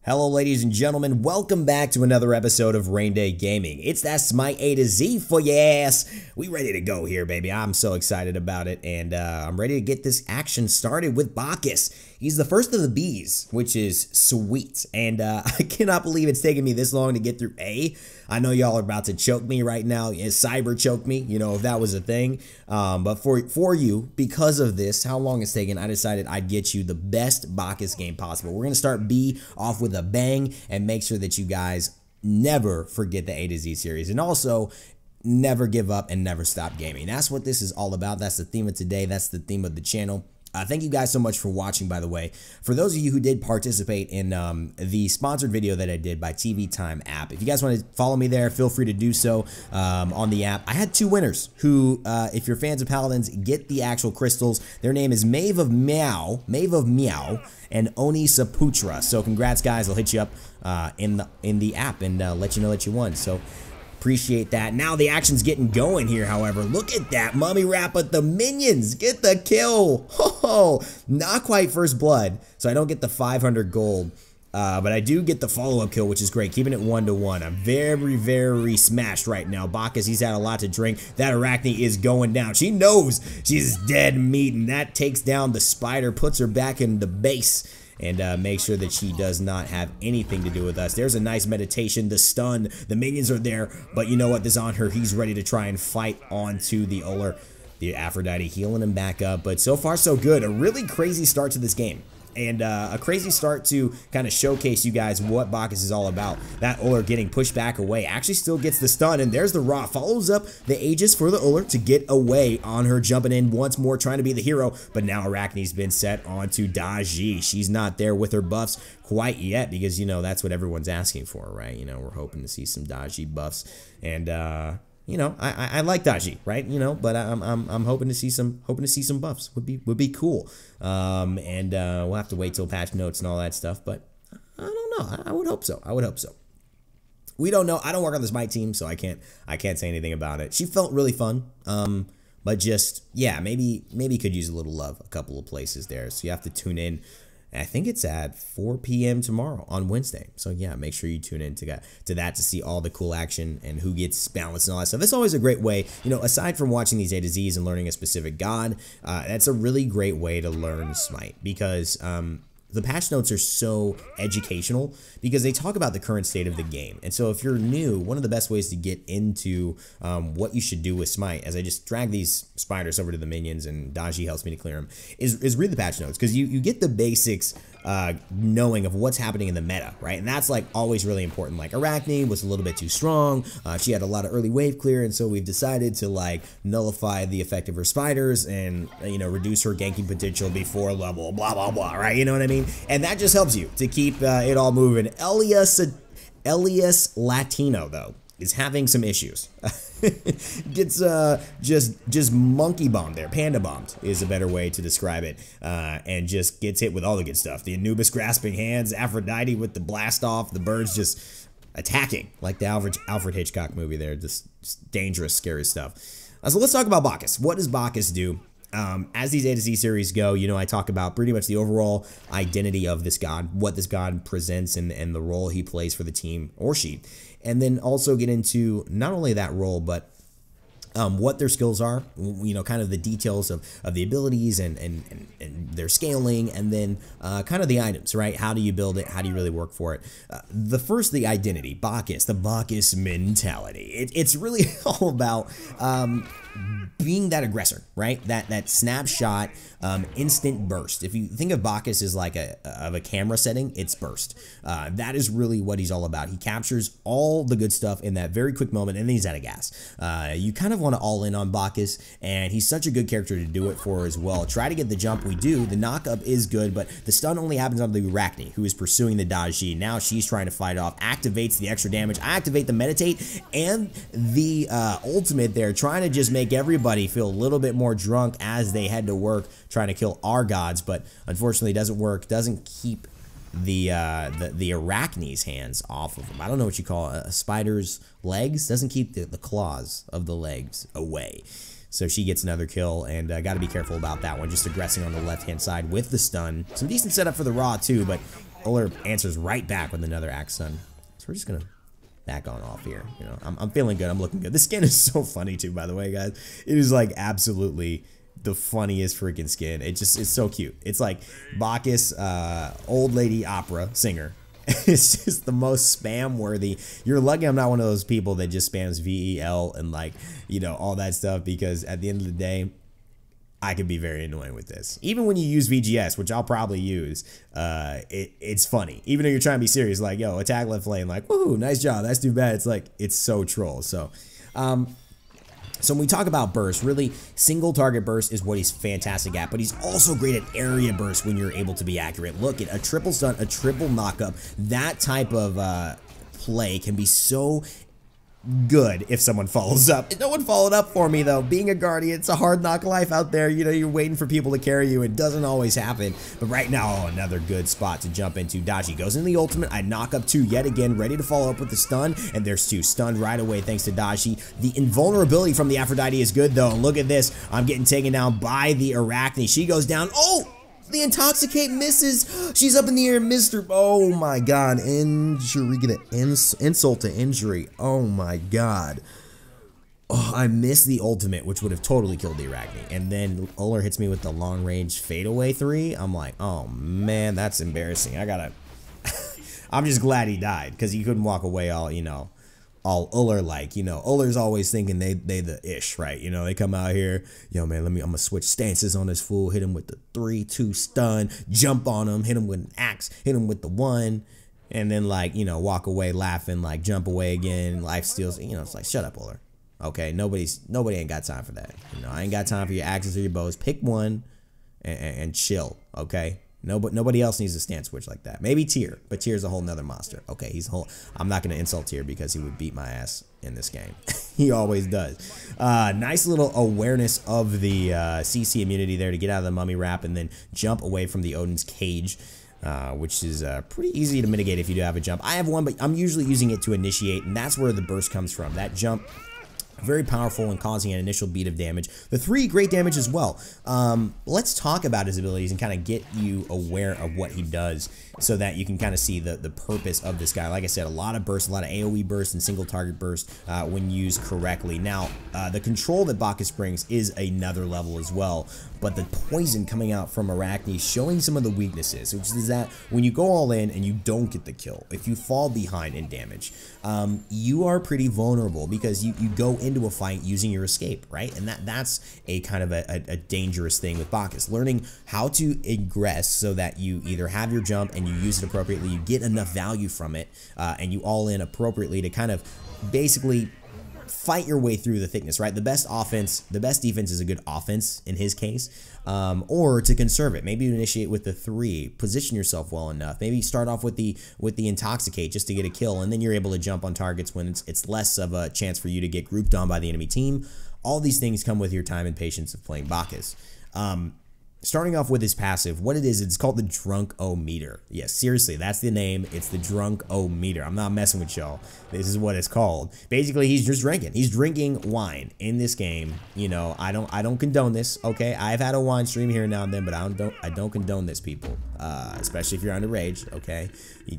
Hello ladies and gentlemen, welcome back to another episode of Raynday Gaming. It's that SMITE A to Z for your ass. We ready to go here, baby. I'm so excited about it, and I'm ready to get this action started with Bacchus. He's the first of the B's, which is sweet, and I cannot believe it's taken me this long to get through A. I know y'all are about to choke me right now, cyber choke me, you know, if that was a thing. But for you, because of this, how long it's taken, I decided I'd get you the best Bacchus game possible. We're going to start B off with a bang and make sure that you guys never forget the A to Z series, and also never give up and never stop gaming. That's what this is all about. That's the theme of today. That's the theme of the channel. Thank you guys so much for watching, by the way. For those of you who did participate in the sponsored video that I did by TV Time app, if you guys want to follow me there, feel free to do so on the app. I had two winners who, if you're fans of Paladins, get the actual crystals. Their name is Maeve of Meow, and Oni Saputra. So congrats, guys. I'll hit you up in the app and let you know that you won. So appreciate that. Now the action's getting going here, however. Look at that. Mummy Rap with the minions. Get the kill. Oh, not quite first blood, so I don't get the 500 gold. But I do get the follow-up kill, which is great, keeping it 1-1. I'm very, very smashed right now. Bacchus, he's had a lot to drink. That Arachne is going down. She knows she's dead meat, and that takes down the spider, puts her back in the base, and make sure that she does not have anything to do with us. There's a nice meditation, the stun, the minions are there, but you know what, this on her, he's ready to try and fight onto the Uller, the Aphrodite, healing him back up, but so far so good. A really crazy start to this game. And a crazy start to kind of showcase you guys what Bacchus is all about. That Uller getting pushed back away actually still gets the stun, and there's the Ra. Follows up the Aegis for the Uller to get away on her, jumping in once more, trying to be the hero. But now Arachne's been set onto Daji. She's not there with her buffs quite yet because, you know, that's what everyone's asking for, right? You know, we're hoping to see some Daji buffs, and you know, I like Daji, right? You know, but I'm hoping to see some buffs. Would be cool. And we'll have to wait till patch notes and all that stuff. But I don't know. I would hope so. We don't know. I don't work on the SMITE team, so I can't say anything about it. She felt really fun. But just, yeah, maybe could use a little love a couple of places there. So you have to tune in. I think it's at 4 p.m. tomorrow on Wednesday. So yeah, make sure you tune in to that to see all the cool action and who gets balanced and all that stuff. It's always a great way, you know, aside from watching these A to Zs and learning a specific god, that's a really great way to learn SMITE because the patch notes are so educational because they talk about the current state of the game. And so if you're new, one of the best ways to get into what you should do with SMITE, as I just drag these spiders over to the minions and Daji helps me to clear them, is read the patch notes, because you get the basics knowing of what's happening in the meta, right? And that's like always really important. Like Arachne was a little bit too strong. She had a lot of early wave clear, and so we've decided to like nullify the effect of her spiders and, you know, reduce her ganking potential before level blah blah blah, right? You know what I mean? And that just helps you to keep it all moving. Elias Latino, though, is having some issues. Gets just monkey bombed there. Panda bombed is a better way to describe it. And just gets hit with all the good stuff. The Anubis grasping hands, Aphrodite with the blast off, the birds just attacking like the Alfred Hitchcock movie there. Just dangerous, scary stuff. So let's talk about Bacchus. What does Bacchus do? As these A to Z series go, you know, I talk about pretty much the overall identity of this god, what this god presents, and the role he plays for the team, or she. And then also get into not only that role, but what their skills are, you know, kind of the details of the abilities and their scaling, and then kind of the items, right? How do you build it? How do you really work for it? The identity, Bacchus, the Bacchus mentality. It's really all about being that aggressor, right? That snapshot, instant burst. If you think of Bacchus as like a camera setting, it's burst. That is really what he's all about. He captures all the good stuff in that very quick moment, and then he's out of gas. You kind of want to all in on Bacchus, and he's such a good character to do it for as well. Try to get the jump, we do. The knock-up is good, but the stun only happens on the Arachne, who is pursuing the Daji. Now she's trying to fight off, activates the extra damage. I activate the meditate and the ultimate there, trying to just make everybody feel a little bit more drunk as they head to work, trying to kill our gods, but unfortunately it doesn't work, doesn't keep the Arachne's hands off of them. I don't know what you call a spider's legs, doesn't keep the claws of the legs away. So she gets another kill, and got to be careful about that one. Just aggressing on the left-hand side with the stun. Some decent setup for the Ra, too, but Uller answers right back with another Axe Stun. So we're just gonna back on off here. You know, I'm feeling good. I'm looking good. This skin is so funny too, by the way, guys. It is like absolutely the funniest freaking skin. It's so cute. It's like Bacchus, old lady opera singer. It's just the most spam worthy. You're lucky I'm not one of those people that just spams VEL and like, you know, all that stuff, because at the end of the day, I could be very annoying with this. Even when you use VGS, which I'll probably use, it's funny. Even though you're trying to be serious, like, yo, attack left lane, like, woohoo, nice job, that's too bad. It's like, it's so troll. So, so when we talk about burst, really single target burst is what he's fantastic at, but he's also great at area burst when you're able to be accurate. Look at a triple stun, a triple knockup. That type of play can be so good if someone follows up. No one followed up for me though. Being a guardian, it's a hard knock life out there. You know, you're waiting for people to carry you. It doesn't always happen. But right now, oh, another good spot to jump into. Dashi goes into the ultimate. I knock up 2 yet again, ready to follow up with the stun. And there's 2 stunned right away thanks to Dashi. The invulnerability from the Aphrodite is good though. Look at this. I'm getting taken down by the Arachne. She goes down. Oh! The Intoxicate misses. She's up in the air, Mr. Oh my god. Injury. Get an insult to injury. Oh my god. Oh, I missed the ultimate, which would have totally killed the Arachne. And then Uller hits me with the long range fadeaway 3. I'm like, oh man, that's embarrassing. I gotta. I'm just glad he died, because he couldn't walk away all, you know, all Uller like, you know. Uller's always thinking they the ish, right? You know, they come out here, yo man, I'm gonna switch stances on this fool, hit him with the 3-2 stun, jump on him, hit him with an axe, hit him with the 1, and then like, you know, walk away laughing, like jump away again, life steals, you know. It's like, shut up, Uller. Okay, nobody ain't got time for that. You know, I ain't got time for your axes or your bows. Pick one and chill, okay? Nobody else needs a stance switch like that. Maybe Tyr, but Tyr's a whole nother monster. Okay, he's whole. I'm not gonna insult Tyr because he would beat my ass in this game. He always does. Nice little awareness of the CC immunity there to get out of the mummy wrap and then jump away from the Odin's cage, which is pretty easy to mitigate if you do have a jump. I have one, but I'm usually using it to initiate, and that's where the burst comes from. That jump, very powerful and causing an initial beat of damage. The 3, great damage as well. Let's talk about his abilities and kind of get you aware of what he does so that you can kind of see the purpose of this guy. Like I said, a lot of bursts, a lot of AoE bursts and single target bursts when used correctly. Now, the control that Bacchus brings is another level as well, but the poison coming out from Arachne showing some of the weaknesses, which is that when you go all in and you don't get the kill, if you fall behind in damage, you are pretty vulnerable because you go into a fight using your escape, right? And that's a kind of a dangerous thing with Bacchus. Learning how to ingress so that you either have your jump and you use it appropriately, you get enough value from it, and you all in appropriately to kind of basically fight your way through the thickness, right? The best defense is a good offense in his case, or to conserve it. Maybe you initiate with the 3, position yourself well enough. Maybe start off with the Intoxicate just to get a kill, and then you're able to jump on targets when it's less of a chance for you to get grouped on by the enemy team. All these things come with your time and patience of playing Bacchus. Starting off with his passive, what it is, it's called the Drunk-O-Meter. Yes, seriously, that's the name. It's the Drunk-O-Meter. I'm not messing with y'all. This is what it's called. Basically, he's just drinking. He's drinking wine in this game. You know, I don't condone this. Okay, I've had a wine stream here now and then, but I don't condone this, people. Especially if you're underage. Okay,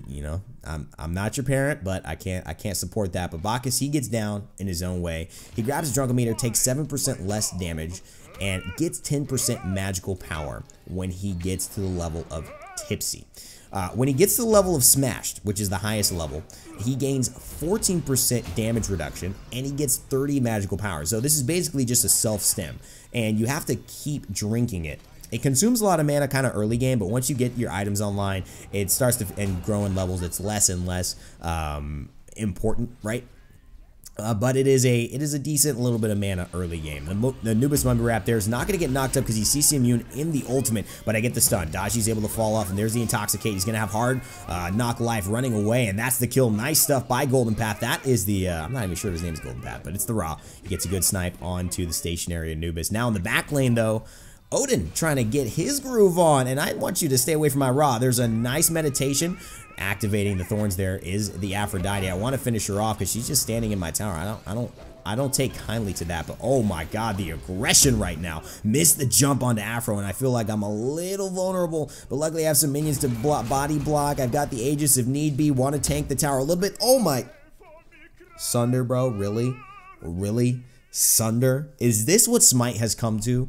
you know, I'm not your parent, but I can't support that. But Bacchus, he gets down in his own way. He grabs his Drunk-O-Meter, takes 7% less damage, and gets 10% magical power when he gets to the level of Tipsy. When he gets to the level of Smashed, which is the highest level, he gains 14% damage reduction, and he gets 30 magical power. So this is basically just a self-stem, and you have to keep drinking it. It consumes a lot of mana kind of early game, but once you get your items online, it starts to and grow in levels. It's less and less important, right? But it is a decent little bit of mana early game. The Anubis Mummy Wrap there is not going to get knocked up because he's CC immune in the ultimate, but I get the stun. Daji's able to fall off, and there's the Intoxicate. He's going to have hard knock life running away, and that's the kill. Nice stuff by Golden Path. That is the, I'm not even sure his name is Golden Path, but it's the Raw. He gets a good snipe onto the stationary Anubis. Now in the back lane, though, Odin trying to get his groove on, and I want you to stay away from my Raw. There's a nice meditation. Activating the thorns there is the Aphrodite. I want to finish her off because she's just standing in my tower. I I don't take kindly to that, but oh my god, the aggression right now. Missed the jump onto Afro, and I feel like I'm a little vulnerable, but luckily I have some minions to body block. I've got the Aegis if need be. Want to tank the tower a little bit. Oh my... Sunder, bro, really? Really? Sunder? Is this what Smite has come to?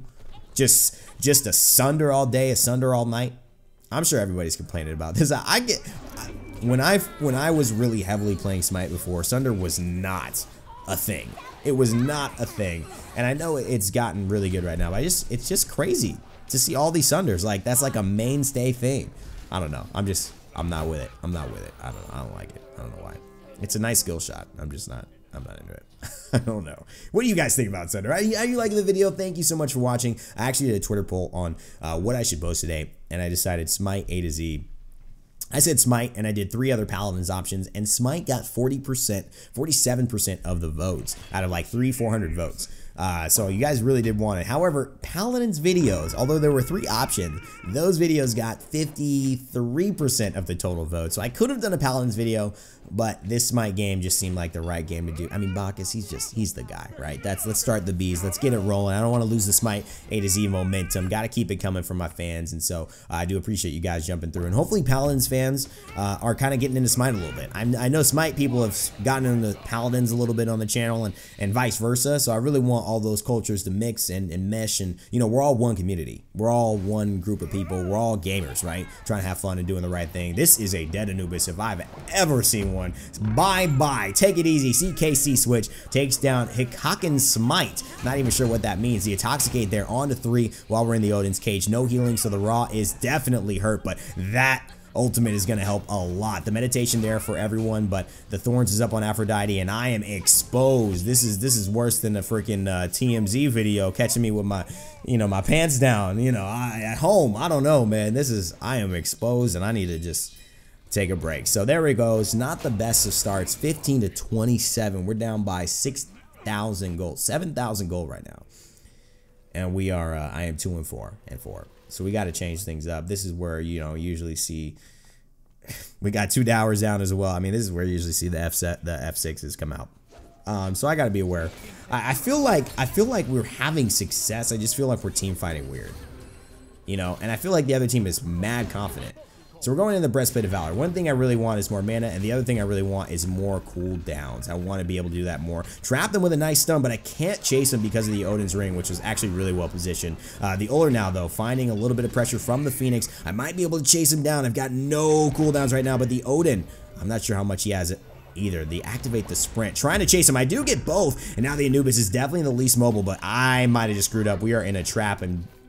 Just a Sunder all day, a Sunder all night? I'm sure everybody's complaining about this. When I was really heavily playing Smite before, Sunder was not a thing. It was not a thing. And I know it's gotten really good right now, but it's just crazy to see all these Sunders. Like, that's like a mainstay thing. I don't know. I'm not with it. I'm not with it. I don't like it. I don't know why. It's a nice skill shot. I'm not into it. I don't know. What do you guys think about Sunder? Are you liking the video? Thank you so much for watching. I actually did a Twitter poll on what I should post today, and I decided Smite A to Z. I said Smite, and I did 3 other Paladins options, and Smite got 47% of the votes out of like 400 votes. So you guys really did want it. However, Paladins videos, although there were 3 options, those videos got 53% of the total votes. So I could have done a Paladins video, but this Smite game just seemed like the right game to do. I mean, Bacchus, he's the guy, right? Let's start the bees. Let's get it rolling. I don't want to lose the Smite A to Z momentum. Got to keep it coming from my fans. And so I do appreciate you guys jumping through. And hopefully Paladins fans are kind of getting into Smite a little bit. I know Smite people have gotten into Paladins a little bit on the channel and vice versa. So I really want all those cultures to mix and mesh. And, you know, we're all one community. We're all one group of people. We're all gamers, right? Trying to have fun and doing the right thing. This is a dead Anubis if I've ever seen one. Bye-bye. Take it easy. CKC switch takes down Hikaken Smite. Not even sure what that means. The Intoxicate there on to 3 while we're in the Odin's Cage. No healing, so the Raw is definitely hurt, but that ultimate is going to help a lot. The meditation there for everyone, but the Thorns is up on Aphrodite, and I am exposed. This is worse than a freaking TMZ video catching me with my, you know, my pants down, you know, at home. I don't know, man. I am exposed, and I need to just take a break. So there it goes. Not the best of starts. 15 to 27. We're down by 6,000 gold, 7,000 gold right now, and we are. I am 2-4 and 4. So we got to change things up. This is where, you know, usually see we got 2 towers down as well. I mean, this is where you usually see the F6s come out. So I got to be aware. I feel like we're having success. I just feel like we're team fighting weird, you know, and I feel like the other team is mad confident. So we're going into the Breastplate of Valor. One thing I really want is more mana, and the other thing I really want is more cooldowns. I want to be able to do that more. Trap them with a nice stun, but I can't chase them because of the Odin's Ring, which was actually really well positioned. The Uller now, though, finding a little bit of pressure from the Phoenix. I might be able to chase him down. I've got no cooldowns right now, but the Odin, I'm not sure how much he has either. The activate the sprint, trying to chase him. I do get both, and now the Anubis is definitely the least mobile, but I might have just screwed up. We are in a trap,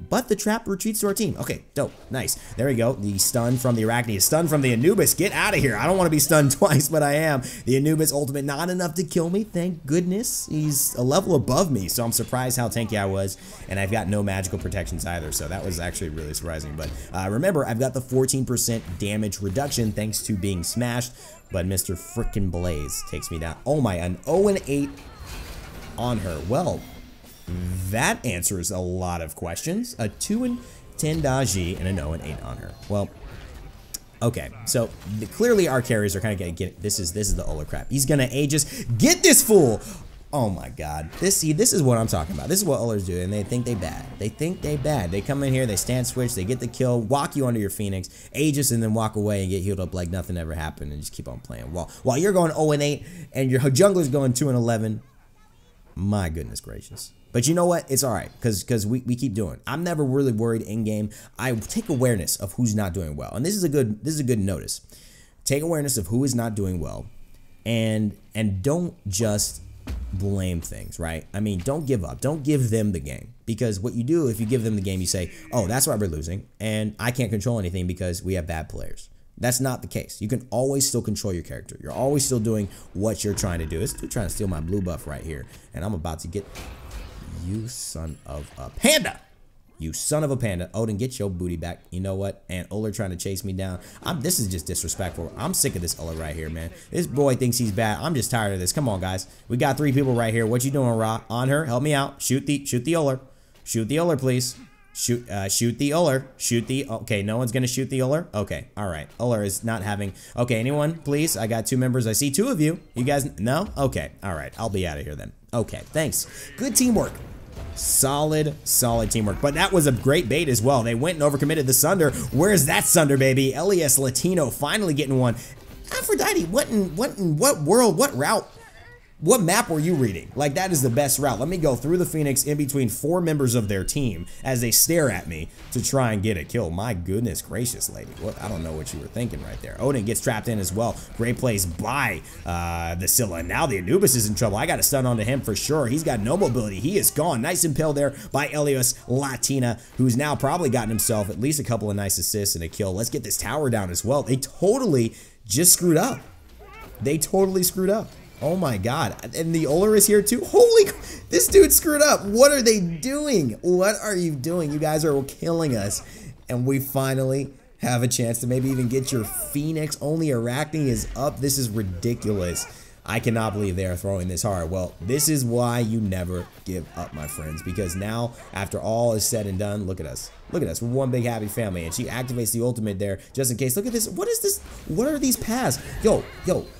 but the trap retreats to our team. Okay, dope, nice. There we go. The stun from the Arachne, stun from the Anubis. Get out of here. I don't want to be stunned twice, but I am. The Anubis ultimate, not enough to kill me, thank goodness. He's a level above me, so I'm surprised how tanky I was, and I've got no magical protections either, so that was actually really surprising. But remember, I've got the 14% damage reduction thanks to being smashed, but Mr. Frickin' Blaze takes me down. Oh my, an 0-8 on her. Well, that answers a lot of questions. A 2-10 Daji and an 0-8 on her. Well, okay, so clearly our carriers are kind of getting this is the Uller crap. He's gonna Aegis. Get this fool! Oh my god. This is what I'm talking about. This is what Ullers do, and they think they bad. They think they bad. They come in here, they stand switch, they get the kill, walk you under your Phoenix, Aegis, and then walk away and get healed up like nothing ever happened and just keep on playing. While you're going 0-8 and your jungler's going 2-11. My goodness gracious. But you know what? It's all right because we keep doing. I'm never really worried in game. I take awareness of who's not doing well, and this is a good notice. Take awareness of who is not doing well, and don't just blame things, right? I mean, don't give up. Don't give them the game, because what you do if you give them the game, you say, "Oh, that's why we're losing, and I can't control anything because we have bad players." That's not the case. You can always still control your character. You're always still doing what you're trying to do. It's still trying to steal my blue buff right here, and I'm about to get you, son of a panda. You son of a panda. Odin, get your booty back. You know what? And Uller trying to chase me down. This is just disrespectful. I'm sick of this Uller right here, man. This boy thinks he's bad. I'm just tired of this. Come on, guys. We got 3 people right here. What you doing, Ra? On her. Help me out. Shoot the Uller. Shoot the Uller, please. Shoot the Uller. Okay, no one's gonna shoot the Uller. Okay, all right. Uller is not having. Okay, anyone, please? I got 2 members. I see 2 of you. You guys, no? Okay, all right. I'll be out of here then. Okay, thanks. Good teamwork. Solid teamwork. But that was a great bait as well. They went and overcommitted the Sunder. Where's that Sunder, baby? LES Latino finally getting one. Aphrodite, what world, what route? What map were you reading? Like, that is the best route. Let me go through the Phoenix in between 4 members of their team as they stare at me to try and get a kill. My goodness gracious, lady. What? I don't know what you were thinking right there. Odin gets trapped in as well. Great plays by the Scylla. Now the Anubis is in trouble. I got a stun onto him for sure. He's got no mobility. He is gone. Nice impale there by LES Latina, who's now probably gotten himself at least a couple of nice assists and a kill. Let's get this tower down as well. They totally just screwed up. They totally screwed up. Oh my god. And the Oler is here too. Holy, this dude screwed up. What are they doing? What are you doing? You guys are killing us. And we finally have a chance to maybe even get your Phoenix. Only Arachne is up. This is ridiculous. I cannot believe they are throwing this hard. Well, this is why you never give up, my friends, because now, after all is said and done, look at us. Look at us. We're one big happy family, and she activates the ultimate there just in case. Look at this. What is this? What are these paths? Yo,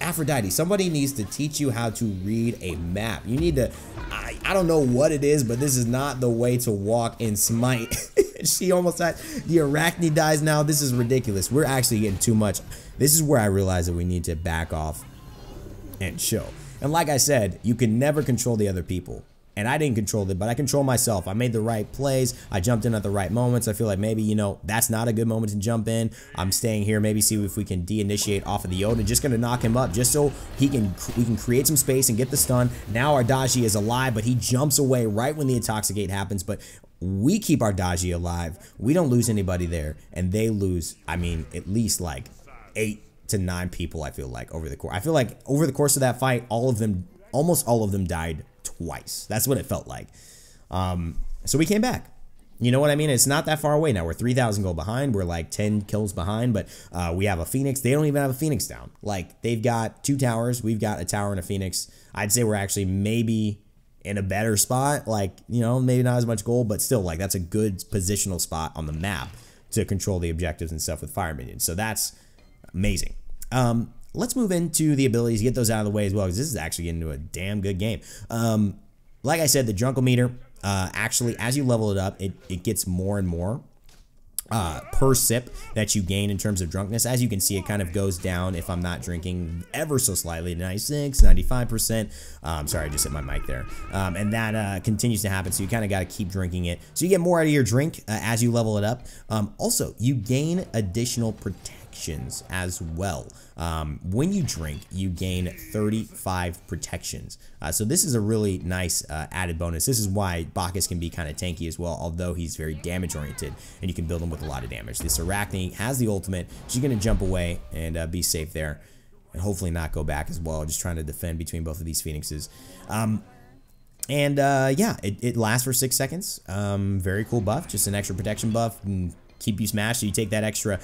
Aphrodite, somebody needs to teach you how to read a map. You need to, I don't know what it is, but this is not the way to walk in Smite. She almost died. The Arachne dies now. This is ridiculous. We're actually getting too much. This is where I realize that we need to back off and show. And like I said, you can never control the other people. And I didn't control it, but I control myself. I made the right plays. I jumped in at the right moments. I feel like maybe, you know, that's not a good moment to jump in. I'm staying here, maybe see if we can de-initiate off of the Odin. Just gonna knock him up just so we can create some space and get the stun. Now our Daji is alive, but he jumps away right when the intoxicate happens. But we keep our Daji alive. We don't lose anybody there, and they lose, I mean, at least like 8 to 9 people, I feel like, over the course. I feel like over the course of that fight, almost all of them died twice. That's what it felt like. So we came back. You know what I mean? It's not that far away now. We're 3,000 gold behind. We're like 10 kills behind, but we have a Phoenix. They don't even have a Phoenix down. Like, they've got 2 towers. We've got a tower and a Phoenix. I'd say we're actually maybe in a better spot. Like, you know, maybe not as much gold, but still, like, that's a good positional spot on the map to control the objectives and stuff with fire minions. So that's amazing. Let's move into the abilities, get those out of the way as well, because this is actually getting into a damn good game. Like I said, the Drunkometer, actually, as you level it up, it gets more and more per sip that you gain in terms of drunkenness. As you can see, it kind of goes down if I'm not drinking ever so slightly, 96, 95%. Sorry, I just hit my mic there. And that continues to happen, so you kind of got to keep drinking it. So you get more out of your drink as you level it up. Also, you gain additional protections as well. When you drink, you gain 35 protections. So this is a really nice added bonus. This is why Bacchus can be kind of tanky as well, although he's very damage oriented, and you can build him with a lot of damage. This Arachne has the ultimate. She's going to jump away and be safe there, and hopefully not go back as well, just trying to defend between both of these Phoenixes. Yeah, it lasts for 6 seconds. Very cool buff, just an extra protection buff. And keep you smashed, so you take that extra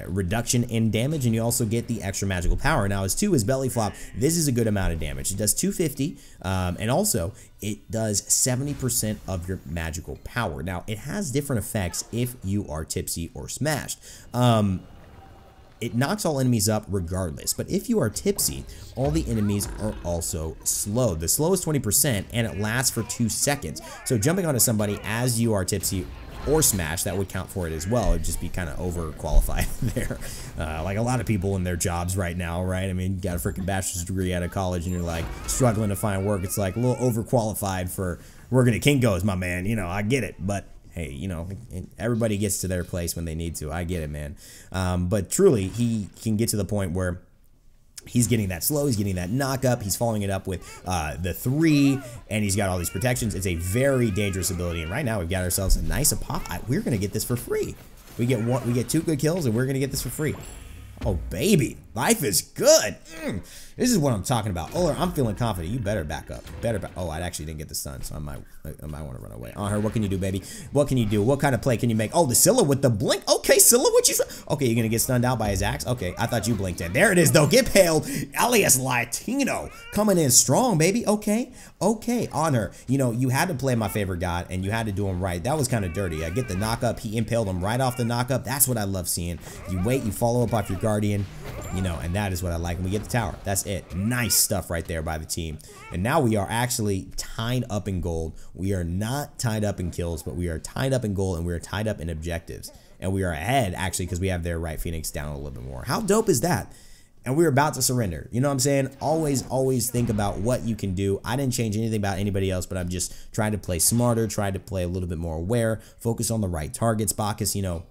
reduction in damage, and you also get the extra magical power. Now, as 2 is belly flop, this is a good amount of damage. It does 250, and also it does 70% of your magical power. Now, it has different effects if you are tipsy or smashed. It knocks all enemies up regardless, but if you are tipsy, all the enemies are also slowed. The slow is 20%, and it lasts for 2 seconds. So jumping onto somebody as you are tipsy or smash, that would count for it as well. It'd just be kind of overqualified there. Like a lot of people in their jobs right now, right? I mean, you got a freaking bachelor's degree out of college and you're like struggling to find work. It's like a little overqualified for working at Kinko's, my man. You know, I get it, but hey, you know, everybody gets to their place when they need to. I get it, man. But truly, he can get to the point where he's getting that slow, he's getting that knock up, he's following it up with the 3, and he's got all these protections. It's a very dangerous ability, and right now we've got ourselves a nice we're gonna get this for free. We get 2 good kills, and we're gonna get this for free. Oh baby, life is good. This is what I'm talking about. Oler, I'm feeling confident. You better back up. Oh, I actually didn't get the stun, so I might want to run away. On her, what can you do, baby? What can you do? What kind of play can you make? Oh, the Scylla with the blink. Okay, Scylla, what you say? Okay, you're gonna get stunned out by his axe. Okay, I thought you blinked in. There it is, though. Get paled. LES Latino coming in strong, baby. Okay, on her. You know, you had to play my favorite god, and you had to do him right. That was kind of dirty. I get the knock up. He impaled him right off the knock up. That's what I love seeing. You wait, you follow up off your guardian. You you know, and that is what I like. And we get the tower. That's it. Nice stuff right there by the team. And now we are actually tied up in gold. We are not tied up in kills, but we are tied up in gold, and we are tied up in objectives. And we are ahead, actually, because we have their right Phoenix down a little bit more. How dope is that? And we're about to surrender. You know what I'm saying? Always think about what you can do. I didn't change anything about anybody else, but I'm just trying to play smarter, trying to play a little bit more aware, focus on the right targets. Bacchus, you know,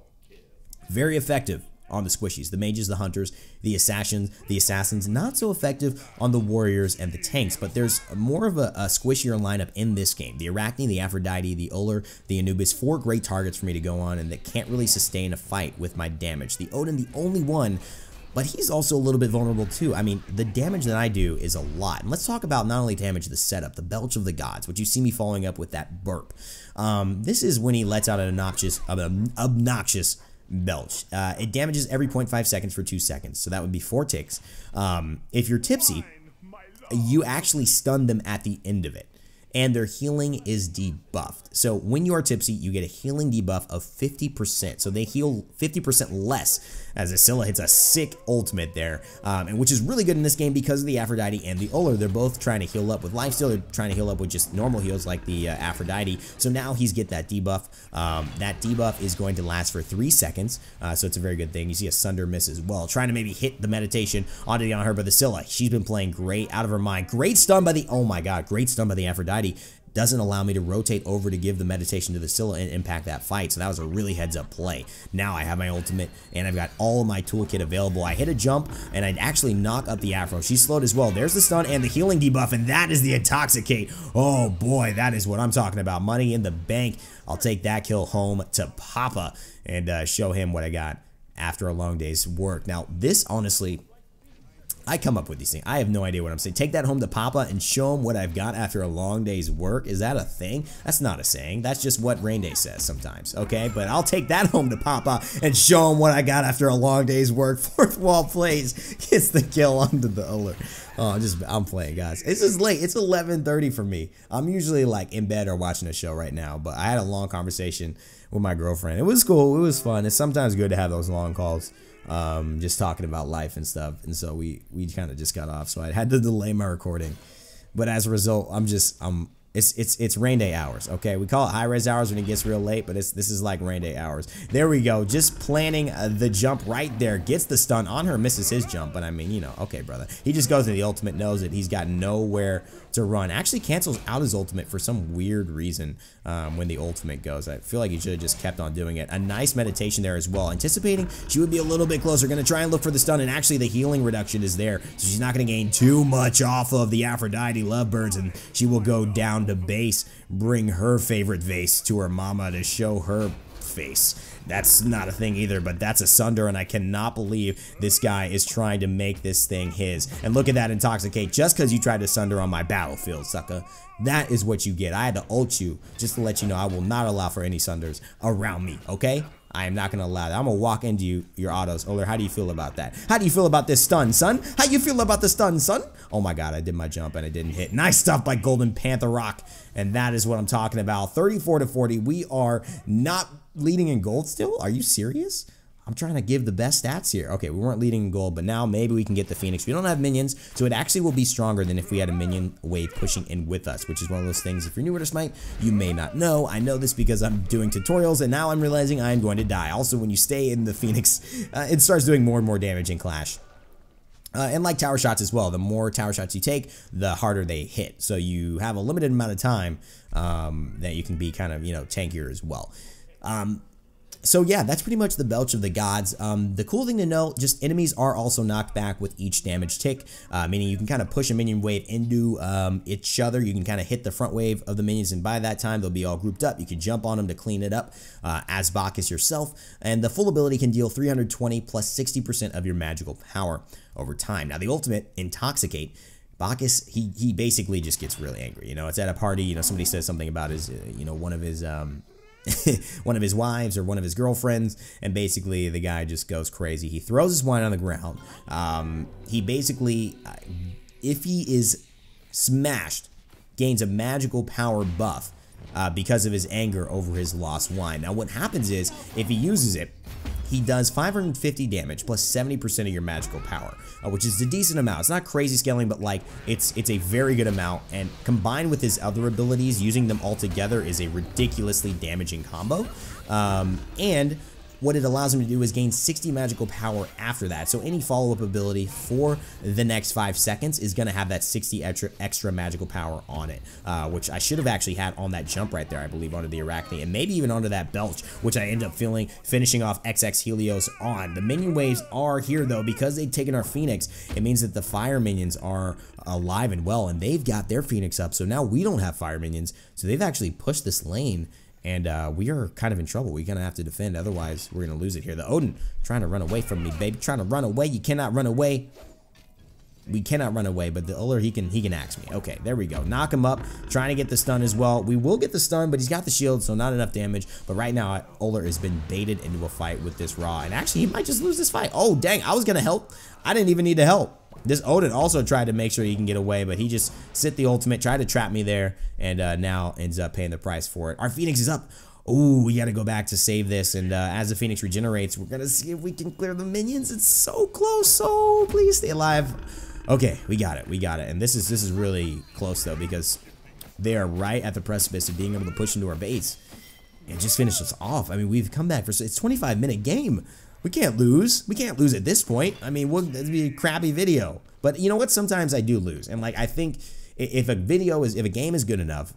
very effective on the squishies, the mages, the hunters, the assassins, not so effective on the warriors and the tanks, but there's more of a squishier lineup in this game. The Arachne, the Aphrodite, the Uller, the Anubis, 4 great targets for me to go on and that can't really sustain a fight with my damage. The Odin, the only one, but he's also a little bit vulnerable too. I mean, the damage that I do is a lot. And let's talk about not only damage, the setup, the belch of the gods, which you see me following up with that burp. This is when he lets out an obnoxious belch. It damages every 0.5 seconds for 2 seconds, so that would be 4 ticks. If you're tipsy, you actually stun them at the end of it, and their healing is debuffed. So when you are tipsy, you get a healing debuff of 50%. So they heal 50% less as Scylla hits a sick ultimate there, and which is really good in this game because of the Aphrodite and the Uller. They're both trying to heal up with lifesteal. They're trying to heal up with just normal heals like the Aphrodite. So now he's get that debuff. That debuff is going to last for 3 seconds, so it's a very good thing. You see a Sunder miss as well, trying to maybe hit the meditation on her, but the Scylla, she's been playing great, out of her mind. Great stun by the, oh my god, great stun by the Aphrodite. Doesn't allow me to rotate over to give the meditation to the Scylla and impact that fight, so that was a really heads-up play. Now I have my ultimate, and I've got all of my toolkit available. I hit a jump, and I'd actually knock up the Afro. She's slowed as well. There's the stun and the healing debuff, and that is the Intoxicate. Oh boy, that is what I'm talking about. Money in the bank. I'll take that kill home to Papa and show him what I got after a long day's work. Now, this, honestly, I come up with these things. I have no idea what I'm saying. Take that home to Papa and show him what I've got after a long day's work. Is that a thing? That's not a saying. That's just what Raynday says sometimes, okay? But I'll take that home to Papa and show him what I got after a long day's work. Fourth wall plays, gets the kill onto the Uller. Oh, I'm playing, guys. It's just late. It's 11:30 for me. I'm usually like in bed or watching a show right now, but I had a long conversation with my girlfriend. It was cool. It was fun. It's sometimes good to have those long calls. Just talking about life and stuff, and so we kind of just got off, so I had to delay my recording. But as a result, it's Raynday hours, okay? We call it high-res hours when it gets real late, but this is like Raynday hours. There we go, just planning the jump right there, gets the stun on her, misses his jump, but I mean, you know, okay, brother. He just goes to the ultimate, knows that he's got nowhere to run. Actually cancels out his ultimate for some weird reason when the ultimate goes. I feel like he should have just kept on doing it. A nice meditation there as well, anticipating she would be a little bit closer, going to try and look for the stun, and actually the healing reduction is there, so she's not going to gain too much off of the Aphrodite lovebirds, and she will go down to base, bring her favorite vase to her mama to show her face. That's not a thing either, but that's a Sunder, and I cannot believe this guy is trying to make this thing his. And look at that Intoxicate, just because you tried to Sunder on my battlefield, sucker. That is what you get. I had to ult you just to let you know I will not allow for any Sunders around me, okay? I am not going to allow that. I'm going to walk into your autos. Uller, how do you feel about that? How do you feel about this stun, son? How you feel about the stun, son? Oh my god, I did my jump and it didn't hit. Nice stuff by Golden Panther Rock. And that is what I'm talking about. 34-40. We are not leading in gold still? Are you serious? I'm trying to give the best stats here. Okay, we weren't leading in gold, but now maybe we can get the Phoenix. We don't have minions, so it actually will be stronger than if we had a minion wave pushing in with us, which is one of those things, if you're newer to Smite, you may not know. I know this because I'm doing tutorials, and now I'm realizing I'm going to die. Also, when you stay in the Phoenix, it starts doing more and more damage in Clash. And like tower shots as well, the more tower shots you take, the harder they hit. So you have a limited amount of time that you can be kind of, you know, tankier as well. So yeah, that's pretty much the belch of the gods. The cool thing to know, just enemies are also knocked back with each damage tick, meaning you can kind of push a minion wave into each other. You can kind of hit the front wave of the minions, and by that time, they'll be all grouped up. You can jump on them to clean it up as Bacchus yourself, and the full ability can deal 320 plus 60% of your magical power over time. Now, the ultimate, Intoxicate, Bacchus, he basically just gets really angry. You know, it's at a party, you know, somebody says something about his, you know, one of his wives or one of his girlfriends, and basically the guy just goes crazy. He throws his wine on the ground. He basically, if he is smashed, gains a magical power buff because of his anger over his lost wine. Now what happens is, if he uses it, he does 550 damage plus 70% of your magical power, which is a decent amount. It's not crazy scaling, but like it's a very good amount, and combined with his other abilities, using them all together is a ridiculously damaging combo. And what it allows him to do is gain 60 magical power after that. So any follow-up ability for the next 5 seconds is going to have that 60 extra magical power on it, which I should have actually had on that jump right there, I believe, onto the Arachne, and maybe even onto that Belch, which I end up finishing off XX Helios on. The minion waves are here, though, because they've taken our Phoenix. It means that the fire minions are alive and well, and they've got their Phoenix up, so now we don't have fire minions, so they've actually pushed this lane. And we are kind of in trouble. We're going to have to defend. Otherwise, we're going to lose it here. The Odin trying to run away from me, baby. Trying to run away. You cannot run away. We cannot run away, but the Uller, he can axe me. Okay, there we go. Knock him up. Trying to get the stun as well. We will get the stun, but he's got the shield, so not enough damage. But right now, Uller has been baited into a fight with this Ra. And actually, he might just lose this fight. Oh, dang. I was going to help. I didn't even need to help. This Odin also tried to make sure he can get away, but he just sit the ultimate, tried to trap me there, and now ends up paying the price for it. Our Phoenix is up. Oh, we got to go back to save this, and as the Phoenix regenerates, we're going to see if we can clear the minions. It's so close, so please stay alive. Okay, we got it, and this is really close, though, because they are right at the precipice of being able to push into our base and just finish us off. I mean, we've come back for, it's a 25-minute game. We can't lose. We can't lose at this point. I mean, it'd be a crappy video. But you know what? Sometimes I do lose. And like, I think if a game is good enough,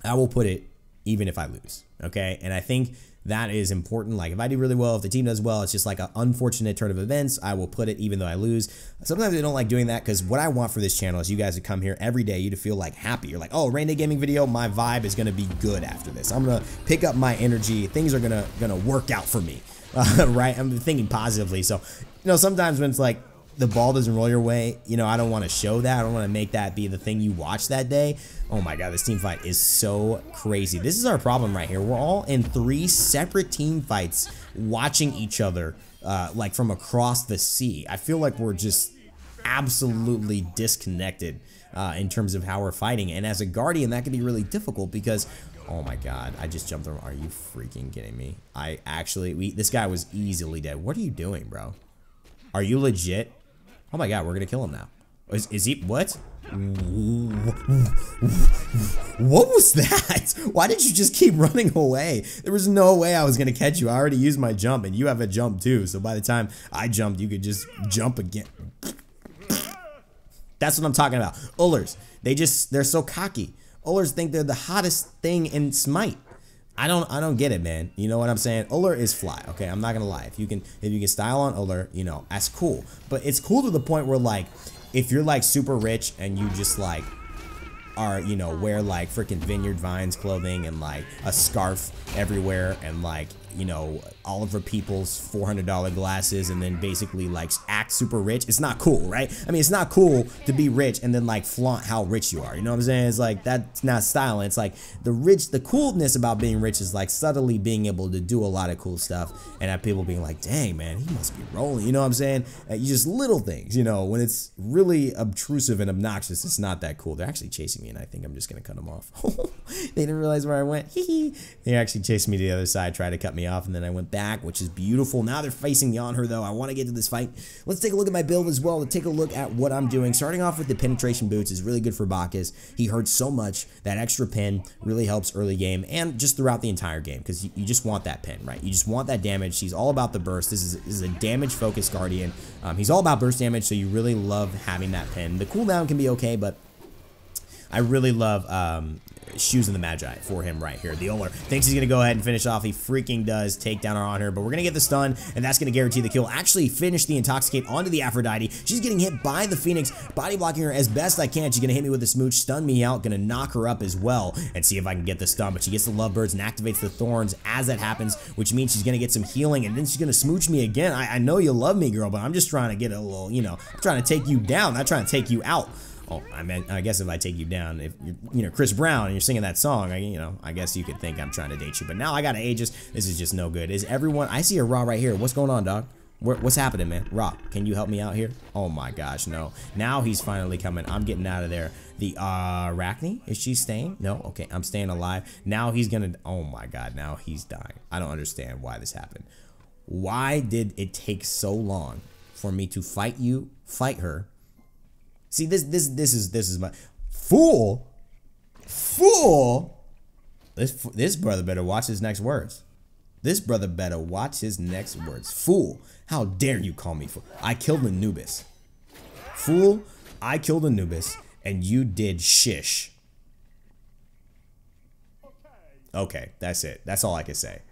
I will put it even if I lose. Okay? And I think that is important. Like, if I do really well, if the team does well, it's just like an unfortunate turn of events. I will put it even though I lose. Sometimes I don't like doing that, because what I want for this channel is you guys to come here every day, you to feel like happy. You're like, oh, Raynday gaming video, my vibe is going to be good after this. I'm going to pick up my energy. Things are going to work out for me. Right? I'm thinking positively. So, you know, sometimes when it's like the ball doesn't roll your way, you know, I don't want to show that. I don't want to make that be the thing you watch that day. Oh my God, this team fight is so crazy. This is our problem right here. We're all in 3 separate team fights watching each other like from across the sea. I feel like we're just absolutely disconnected in terms of how we're fighting. And as a Guardian, that can be really difficult because, oh my God, I just jumped over. Are you freaking kidding me? This guy was easily dead. What are you doing, bro? Are you legit? Oh my God, we're gonna kill him now. Is he, what? What was that? Why did you just keep running away? There was no way I was gonna catch you. I already used my jump, and you have a jump too. So by the time I jumped, you could just jump again. That's what I'm talking about. Ullers, they're so cocky. Ullers think they're the hottest thing in Smite. I don't get it, man. You know what I'm saying? Uller is fly, okay? I'm not gonna lie. If you can style on Uller, you know, that's cool. But it's cool to the point where, like, if you're like super rich and you just like are, you know, wear like freaking Vineyard Vines clothing and like a scarf everywhere and like, you know, Oliver Peoples $400 glasses and then basically like act super rich, it's not cool, right? I mean, it's not cool to be rich and then like flaunt how rich you are. You know what I'm saying? It's like, that's not styling. It's like the coolness about being rich is like subtly being able to do a lot of cool stuff and have people being like, dang, man, he must be rolling. You know what I'm saying? You just little things, you know, when it's really obtrusive and obnoxious, it's not that cool. They're actually chasing me and I think I'm just going to cut them off. They didn't realize where I went. They actually chased me to the other side, tried to cut me off, and then I went back, which is beautiful. Now they're facing me on her, though. I want to get to this fight. Let's take a look at my build as well. Let's take a look at what I'm doing. Starting off with the penetration boots is really good for Bacchus. He hurts so much. That extra pin really helps early game and just throughout the entire game because you just want that pin, right? You just want that damage. He's all about the burst. This is a damage-focused Guardian. He's all about burst damage, so you really love having that pin. The cooldown can be okay, but I really love Shoes of the Magi for him right here. The Uller thinks he's going to go ahead and finish off. He freaking does take down our on her, but we're going to get the stun, and that's going to guarantee the kill. Actually finish the Intoxicate onto the Aphrodite. She's getting hit by the Phoenix, body blocking her as best I can. She's going to hit me with a smooch, stun me out, going to knock her up as well, and see if I can get the stun, but she gets the Lovebirds and activates the Thorns as that happens, which means she's going to get some healing, and then she's going to smooch me again. I know you love me, girl, but I'm just trying to get a little, you know, I'm trying to take you down, not trying to take you out. Oh, I mean, I guess if I take you down, if you're, you know, Chris Brown and you're singing that song, I guess you could think I'm trying to date you. But now I gotta ages. This is just no good. Is everyone? I see a Raw right here. What's going on, dog? What's happening, man? Raw, can you help me out here? Oh my gosh, no. Now he's finally coming. I'm getting out of there. The Arachne, is she staying? No? Okay, I'm staying alive. Now he's gonna, oh my God, now he's dying. I don't understand why this happened. Why did it take so long for me to fight her? See, this is my fool. This brother better watch his next words. This brother better watch his next words. Fool, how dare you call me fool? I killed Anubis. Fool, I killed Anubis, and you did shish. Okay, that's it. That's all I can say.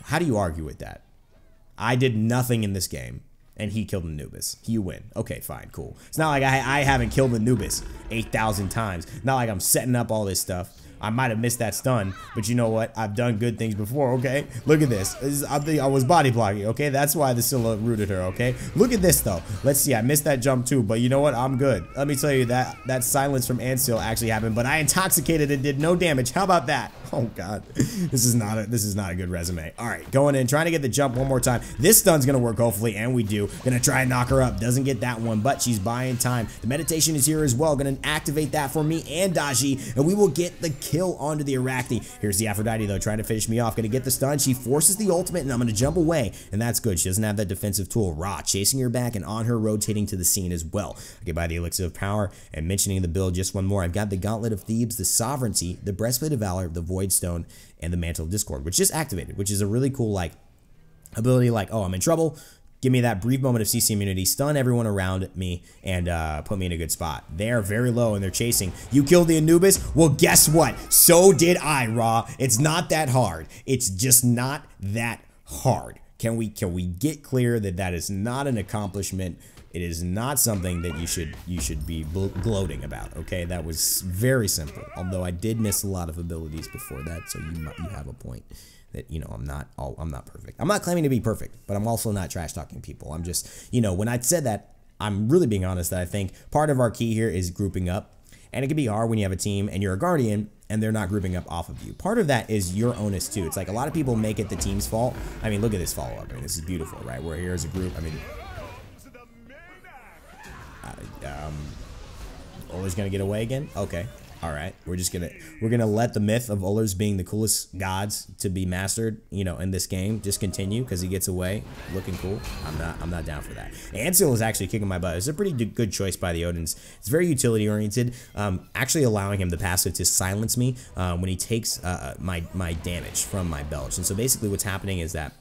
How do you argue with that? I did nothing in this game, and he killed Anubis. You win. Okay, fine, cool. It's not like I haven't killed Anubis 8,000 times. Not like I'm setting up all this stuff. I might have missed that stun, but you know what? I've done good things before, okay? Look at this. I was body blocking, okay? That's why the Scylla rooted her, okay? Look at this, though. Let's see. I missed that jump, too, but you know what? I'm good. Let me tell you that silence from Ansil actually happened, but I intoxicated and did no damage. How about that? Oh, God. This is not a good resume. All right, going in, trying to get the jump one more time. This stun's going to work, hopefully, and we do. Going to try and knock her up. Doesn't get that one, but she's buying time. The meditation is here as well. Going to activate that for me and Daji, and we will get the kill onto the Arachne. Here's the Aphrodite, though, trying to finish me off. Going to get the stun. She forces the ultimate, and I'm going to jump away, and that's good. She doesn't have that defensive tool. Ra chasing her back and on her, rotating to the scene as well. I get by the Elixir of Power, and mentioning the build just one more. I've got the Gauntlet of Thebes, the Sovereignty, the Breastplate of Valor, the Void Stone, and the Mantle of Discord, which just activated, which is a really cool, like, ability, like, oh, I'm in trouble. Give me that brief moment of CC immunity, stun everyone around me, and put me in a good spot. They're very low, and they're chasing. You killed the Anubis? Well, guess what? So did I, Ra. It's not that hard. It's just not that hard. Can we get clear that that is not an accomplishment? It is not something that you should be gloating about, okay? That was very simple, although I did miss a lot of abilities before that, so you have a point. That, you know, I'm not perfect. I'm not claiming to be perfect, but I'm also not trash talking people. I'm just, you know, when I said that, I'm really being honest that I think part of our key here is grouping up, and it can be hard when you have a team and you're a guardian and they're not grouping up off of you. Part of that is your onus too. It's like a lot of people make it the team's fault. I mean, look at this follow up. I mean, this is beautiful, right? We're here as a group. I mean, Oler's gonna get away again. Okay. All right, we're gonna let the myth of Oler's being the coolest gods to be mastered, you know, in this game just continue because he gets away looking cool. I'm not down for that. Ansil is actually kicking my butt. It's a pretty good choice by the Odins. It's very utility oriented, actually allowing him the passive to silence me when he takes my damage from my belch. And so basically what's happening is that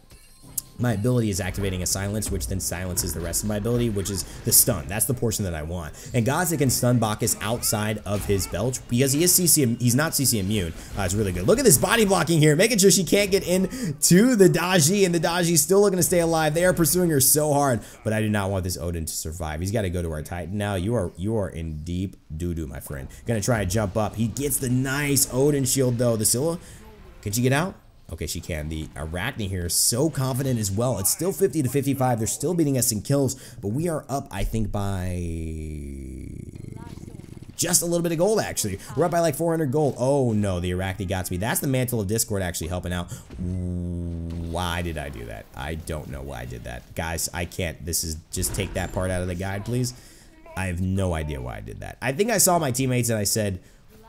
my ability is activating a silence, which then silences the rest of my ability, which is the stun. That's the portion that I want. And gods that can stun Bacchus outside of his belch, because he is he's not CC immune. It's really good. Look at this body blocking here, making sure she can't get into the Daji, and the Daji's still looking to stay alive. They are pursuing her so hard, but I do not want this Odin to survive. He's got to go to our Titan now. You are in deep doo-doo, my friend. Gonna try to jump up. He gets the nice Odin shield, though. The Scylla, can she get out? Okay, she can. The Arachne here is so confident as well. It's still 50 to 55. They're still beating us in kills, but we are up, I think, by just a little bit of gold, actually. We're up by like 400 gold. Oh, no, the Arachne got to me. That's the Mantle of Discord actually helping out. Why did I do that? I don't know why I did that. Guys, I can't. Just take that part out of the guide, please. I have no idea why I did that. I think I saw my teammates and I said,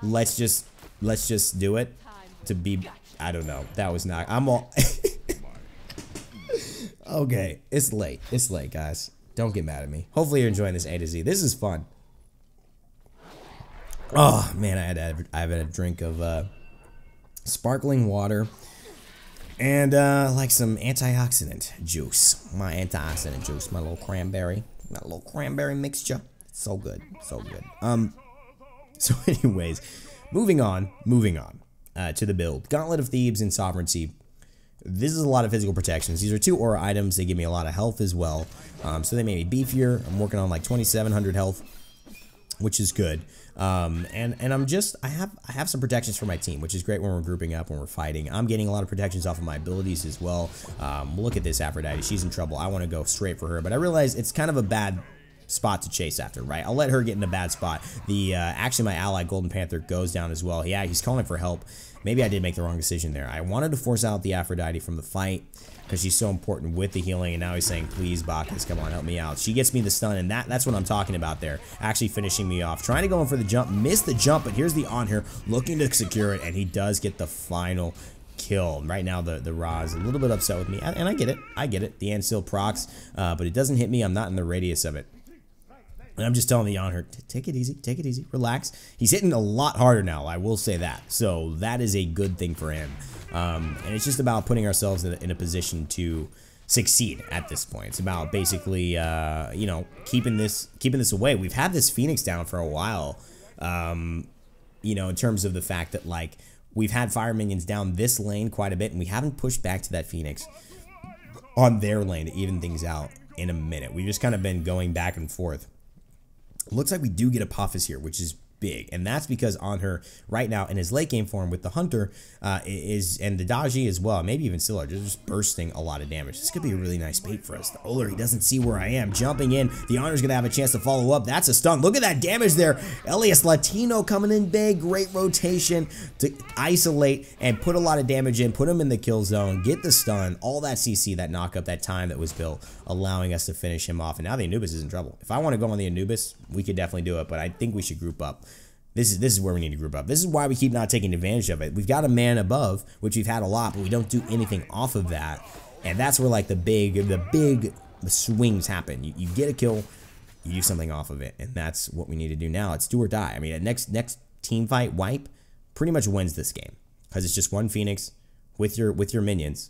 let's just do it to be... I don't know. That was not... I'm all... Okay. It's late. It's late, guys. Don't get mad at me. Hopefully you're enjoying this A to Z. This is fun. Oh, man. I had a drink of sparkling water. And like some antioxidant juice. My antioxidant juice. My little cranberry. My little cranberry mixture. So good. So good. So anyways, moving on. To the build. Gauntlet of Thebes and Sovereignty. This is a lot of physical protections. These are 2 aura items. They give me a lot of health as well. So they made me beefier. I'm working on like 2,700 health, which is good. And I have some protections for my team, which is great when we're grouping up, when we're fighting. I'm getting a lot of protections off of my abilities as well. Look at this Aphrodite. She's in trouble. I want to go straight for her, but I realize it's kind of a bad spot to chase after, right? I'll let her get in a bad spot. The actually my ally Golden Panther goes down as well. Yeah, he's calling for help. Maybe I did make the wrong decision there. I wanted to force out the Aphrodite from the fight because she's so important with the healing, and now he's saying, please, Bacchus, come on, help me out. She gets me the stun, and that's what I'm talking about there, actually finishing me off. Trying to go in for the jump, missed the jump, but here's the on here, looking to secure it, and he does get the final kill. Right now, the Ra is a little bit upset with me, and I get it. I get it. The Ant still procs, but it doesn't hit me. I'm not in the radius of it. And I'm just telling the on her, take it easy, relax. He's hitting a lot harder now, I will say that. So that is a good thing for him. And it's just about putting ourselves in a position to succeed at this point. It's about basically, you know, keeping this away. We've had this Phoenix down for a while, you know, in terms of the fact that, like, we've had fire minions down this lane quite a bit, and we haven't pushed back to that Phoenix on their lane to even things out in a minute. We've just kind of been going back and forth. Looks like we do get Apophis here, which is big, and that's because on her right now in his late game form with the Hunter and the Daji as well, maybe even Scylla, just bursting a lot of damage. This could be a really nice bait for us. The Oler, he doesn't see where I am. Jumping in, the Honor's gonna have a chance to follow up. That's a stun. Look at that damage there. Elias Latino coming in big. Great rotation to isolate and put a lot of damage in, put him in the kill zone, get the stun, all that CC, that knock up, that time that was built, allowing us to finish him off. And now the Anubis is in trouble. If I want to go on the Anubis, we could definitely do it, but I think we should group up. This is where we need to group up. This is why we keep not taking advantage of it. We've got a man above, which we've had a lot, but we don't do anything off of that. And that's where, like, the big swings happen. You get a kill, you do something off of it, and that's what we need to do now. It's do or die. I mean, a next team fight wipe pretty much wins this game because it's just one Phoenix with your minions,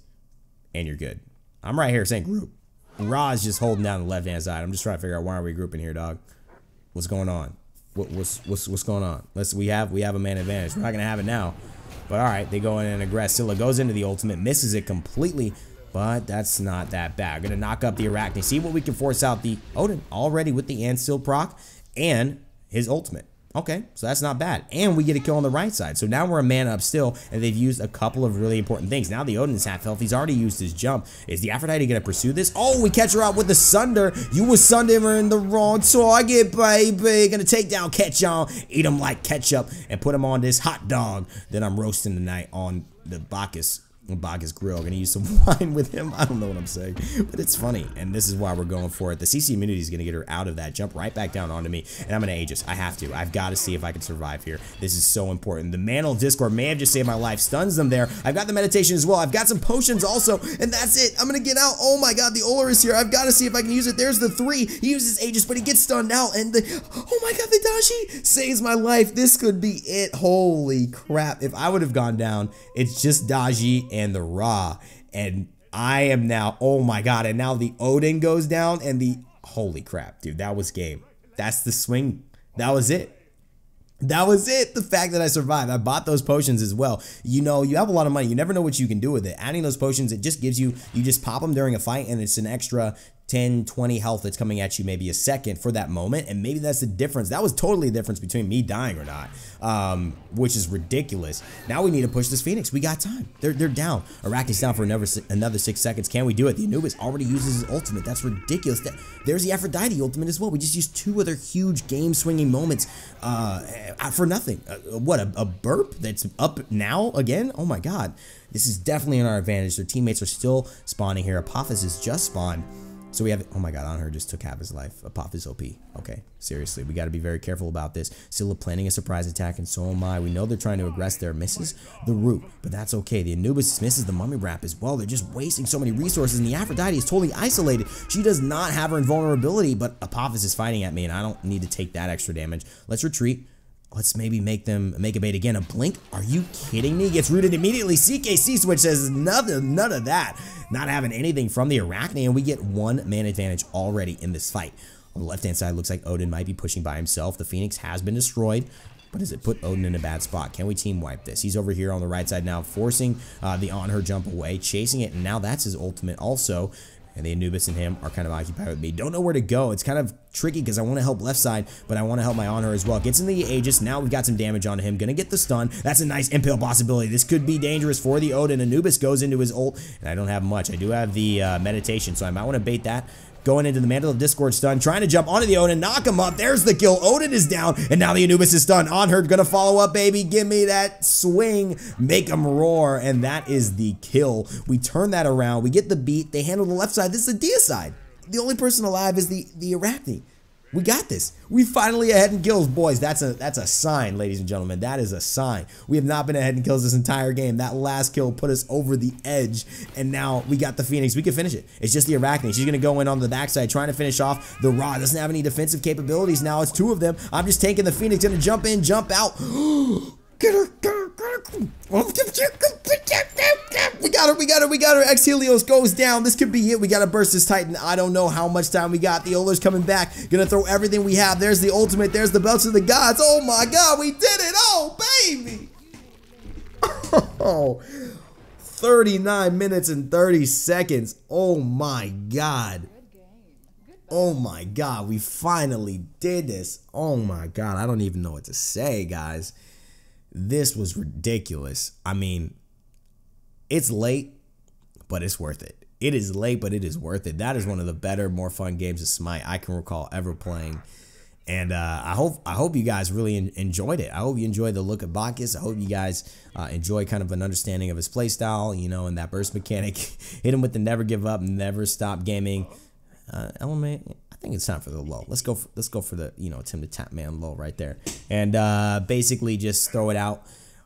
and you're good. I'm right here saying group. Ra is just holding down the left hand side. I'm just trying to figure out why are we grouping here, dog. What's going on? What's going on? We have a man advantage. We're not gonna have it now, but all right. They go in and aggress. Scylla goes into the ultimate, misses it completely, but that's not that bad. Gonna knock up the Arachne. See what we can force out the Odin already with the Ant still proc and his ultimate. Okay, so that's not bad. And we get a kill on the right side. So now we're a man up still, and they've used a couple of really important things. Now the Odin is half health. He's already used his jump. Is the Aphrodite going to pursue this? Oh, we catch her out with the Sunder. You was Sunder in the wrong target, baby. Going to take down Ketchum, eat him like ketchup, and put him on this hot dog that I'm roasting tonight on the Bacchus grill. Gonna use some wine with him. I don't know what I'm saying, but it's funny, and this is why we're going for it. The CC immunity is gonna get her out of that, jump right back down onto me, and I'm gonna Aegis. I have to. I've got to see if I can survive here. This is so important. The Mantle Discord may have just saved my life. Stuns them there. I've got the meditation as well. I've got some potions also, and that's it. I'm gonna get out. Oh my god, the Oler is here. I've got to see if I can use it. There's the 3. He uses Aegis, but he gets stunned now, and oh my god, the Dashi saves my life. This could be it. Holy crap. If I would have gone down, it's just Daji and the Ra, and I am now, oh my god, and now the Odin goes down, and the, holy crap, dude, that was game. That's the swing. That was it. That was it. The fact that I survived. I bought those potions as well. You know, you have a lot of money. You never know what you can do with it. Adding those potions, it just gives you just pop them during a fight, and it's an extra 10, 20 health that's coming at you maybe a second for that moment, and maybe that's the difference. That was totally the difference between me dying or not, which is ridiculous. Now we need to push this Phoenix. We got time. They're down. Arachne's down for another 6 seconds. Can we do it? The Anubis already uses his ultimate. That's ridiculous. There's the Aphrodite ultimate as well. We just used 2 other huge game-swinging moments for nothing. What, a burp that's up now again? Oh my god. This is definitely in our advantage. Their teammates are still spawning here. Apophis is just spawned. So we have, oh my god, on her just took half his life. Apophis OP. Okay, seriously, we got to be very careful about this. Scylla planning a surprise attack, and so am I. We know they're trying to aggress there. Misses the root, but that's okay. The Anubis misses the mummy wrap as well. They're just wasting so many resources, and the Aphrodite is totally isolated. She does not have her invulnerability, but Apophis is fighting at me, and I don't need to take that extra damage. Let's retreat. Let's maybe make a bait again. A blink? Are you kidding me? Gets rooted immediately. CKC switch says none of that. Not having anything from the Arachne, and we get 1 man advantage already in this fight. On the left-hand side, looks like Odin might be pushing by himself. The Phoenix has been destroyed, but does it put Odin in a bad spot? Can we team wipe this? He's over here on the right side now, forcing the on her jump away, chasing it, and now that's his ultimate also. And the Anubis and him are kind of occupied with me. Don't know where to go. It's kind of tricky because I want to help left side, but I want to help my on her as well. Gets in the Aegis. Now we've got some damage on him. Gonna get the stun. That's a nice impale possibility. This could be dangerous for the Odin. Anubis goes into his ult, and I don't have much. I do have the meditation, so I might want to bait that. Going into the Mantle of Discord stun, trying to jump onto the Odin, knock him up. There's the kill. Odin is down, and now the Anubis is stunned. On her, gonna follow up, baby. Give me that swing. Make them roar, and that is the kill. We turn that around. We get the beat. They handle the left side. This is the Dia side. The only person alive is the Arachne. We got this. We finally ahead in kills, boys. That's a sign, ladies and gentlemen. That is a sign. We have not been ahead in kills this entire game. That last kill put us over the edge, and now we got the Phoenix. We can finish it. It's just the Arachne. She's gonna go in on the backside, trying to finish off the Ra. Doesn't have any defensive capabilities now. It's 2 of them. I'm just taking the Phoenix. Gonna jump in, jump out. Get her, get her, get her. We got her. X-Helios goes down. This could be it. We got to burst this Titan. I don't know how much time we got. The Olar's coming back. Gonna throw everything we have. There's the ultimate. There's the belts of the gods. Oh my God, we did it. Oh, baby. Oh, 39 minutes and 30 seconds. Oh my God. Oh my God, we finally did this. Oh my God, I don't even know what to say, guys. This was ridiculous. I mean, it's late, but it's worth it. It is late, but it is worth it. That is one of the better, more fun games of Smite I can recall ever playing. And I hope you guys really enjoyed it. I hope you enjoyed the look at Bacchus. I hope you guys enjoy kind of an understanding of his playstyle, you know, and that burst mechanic. Hit him with the never give up, never stop gaming element. I think it's time for the lull. Let's go for the, you know, Tim the Tap Man lull right there. And basically just throw it out.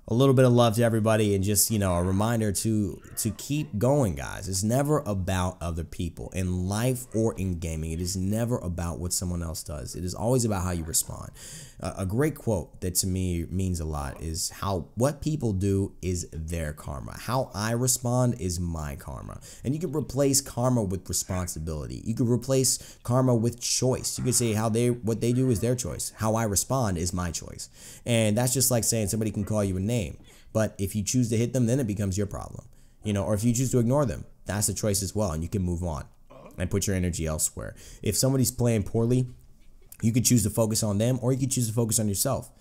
A little bit of love to everybody, and just, you know, a reminder to keep going, guys. It's never about other people in life or in gaming. It is never about what someone else does. It is always about how you respond. A great quote that to me means a lot is what people do is their karma. How I respond is my karma. And you can replace karma with responsibility. You can replace karma with choice. You can say what they do is their choice. How I respond is my choice. And that's just like saying somebody can call you a name, but if you choose to hit them, then it becomes your problem. You know, or if you choose to ignore them, that's a choice as well, and you can move on and put your energy elsewhere. If somebody's playing poorly, you could choose to focus on them, or you could choose to focus on yourself.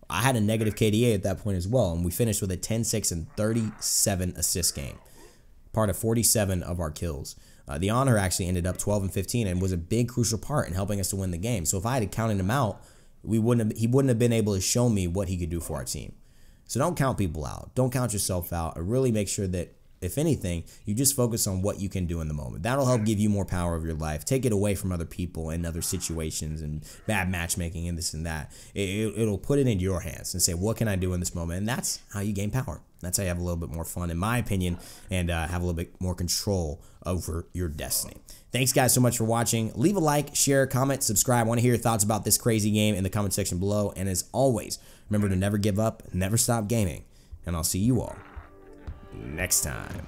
I had a negative KDA at that point as well, and we finished with a 10-6 and 37 assist game, part of 47 of our kills. The Honor actually ended up 12 and 15 and was a big crucial part in helping us to win the game. So if I had counted him out, he wouldn't have been able to show me what he could do for our team. So don't count people out. Don't count yourself out. Or really make sure that, if anything, you just focus on what you can do in the moment. That'll help give you more power of your life. Take it away from other people and other situations and bad matchmaking and this and that. It'll put it in your hands and say, what can I do in this moment? And that's how you gain power. That's how you have a little bit more fun, in my opinion, and have a little bit more control over your destiny. Thanks, guys, so much for watching. Leave a like, share, comment, subscribe. I want to hear your thoughts about this crazy game in the comment section below. And as always, remember to never give up, never stop gaming, and I'll see you all next time.